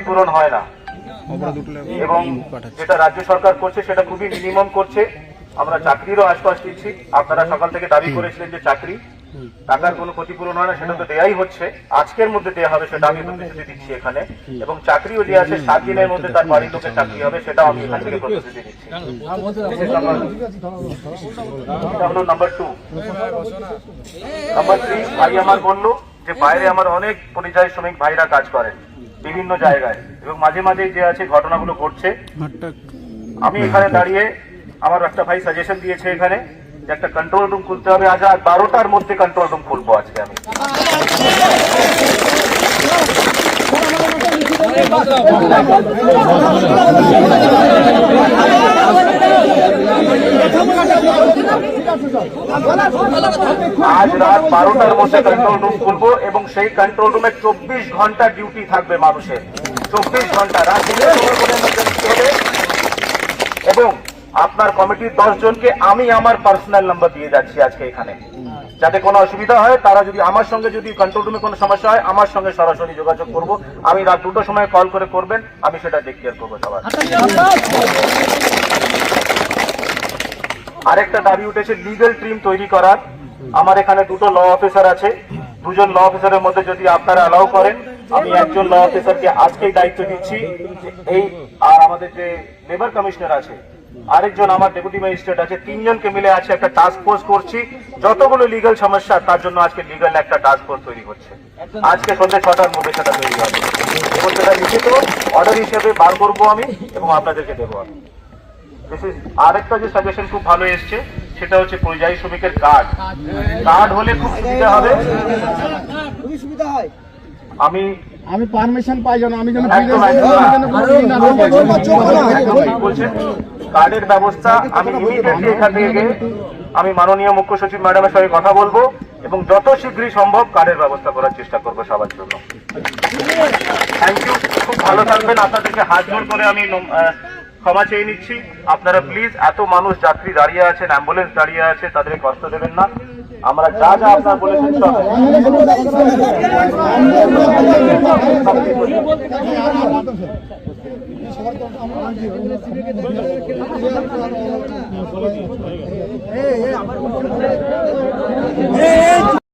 ক্ষতিপূরণ হয় না, এবং যেটা রাজ্য সরকার করছে সেটা খুবই মিনিমাম করছে। আমরা চাকরিরও আশ্বাস দিচ্ছি। আপনারা সকাল থেকে দাবি করেছিলেন যে চাকরি, টাকার কোনো ক্ষতিপূরণ হয় না, সেটা তো দেয়াই হচ্ছে, আজকের মধ্যে দেওয়া হবে সেটা আমি প্রতিশ্রুতি দিচ্ছি এখানে। এবং চাকরিও যে আছে 7 দিনের মধ্যে তার বাড়ির লোকের চাকরি হবে, সেটাও আমি এখান থেকে প্রতিশ্রুতি দিচ্ছি। এটা হলো নাম্বার 2। নাম্বার 3, ভাই আমার বললো যে বাইরে আমার অনেক পরিযায়ী শ্রমিক ভাইরা কাজ করেন বিভিন্ন জায়গায়, এবং মাঝে মাঝে যে আছে ঘটনাগুলো ঘটছে। আমি এখানে দাঁড়িয়ে আমার একটা ভাই সাজেশন দিয়েছে এখানে যে একটা কন্ট্রোল রুম খুলতে হবে। আজ 12টার মধ্যে কন্ট্রোল রুম খুলবো আজকে আমি। আজ রাত 12টার মধ্যে কন্ট্রোল রুম খুলবো, এবং সেই কন্ট্রোল রুমে 24 ঘন্টা ডিউটি থাকবে মানুষের, 24 ঘন্টা রাত দিনে। এবং আপনার কমিটির 10 জনকে আমি আমার পার্সোনাল নাম্বার দিয়ে যাচ্ছি আজকে এখানে, যাতে কোনো অসুবিধা হয় তারা যদি আমার সঙ্গে, যদি কন্ট্রোল রুমে কোনো সমস্যা হয় আমার সঙ্গে সরাসরি যোগাযোগ করব। আমি রাত 2টার সময় কল করে করবেন, আমি সেটা টেক কেয়ার করবো সবার। আরেকটা দাবি উঠেছে লিগ্যাল টিম তৈরি করার। আমার এখানে 2টো ল অফিসার আছে, 2 জন ল অফিসারের মধ্যে যদি আপনারা অ্যালাউ করেন, আমি একজন ল অফিসারকে আজকেই দায়িত্ব দিচ্ছি এই। আর আমাদের যে লেবার কমিশনার আছে, আরেকজন আমার ডেপুটি ম্যাজিস্ট্রেট আছে, 3 জনকে মিলে আছে একটা টাস্ক ফোর্স করছি। যতগুলো লিগ্যাল সমস্যা তার জন্য আজকে লিগ্যাল একটা টাস্ক ফোর্স তৈরি হচ্ছে। আজকে সন্ধ্যে 6টার মধ্যে সেটা তৈরি হবে, এবং সেটা লিখিত অর্ডার হিসেবে বার করবো আমি এবং আপনাদেরকে দেবো আমি। আরেকটা যে সাজেশন খুব ভালো এসছে সেটা হচ্ছে পরিযায়ী শ্রমিকের কার্ড। কার্ড হলে খুব সুবিধা হবে, খুবই সুবিধা হয়। আমি পারমিশন পাই যেন আমি যেন বলছেন কার্ডের ব্যবস্থা আমি ইমিডিয়েটলি এখান থেকে আমি মাননীয় মুখ্য সচিব ম্যাডামের সঙ্গে কথা বলবো, এবং যত শীঘ্রই সম্ভব কার্ডের ব্যবস্থা করার চেষ্টা করবো সবার জন্য। থ্যাংক ইউ, খুব ভালো থাকবেন। আপনাদেরকে হাত জোর করে আমি ক্ষমা চেয়ে নিচ্ছি। আপনারা প্লিজ, এত মানুষ যাত্রী দাঁড়িয়ে আছেন, অ্যাম্বুলেন্স দাঁড়িয়ে আছে, তাদের কষ্ট দেবেন না। আমরা যা যা আপনারা বলেছেন সব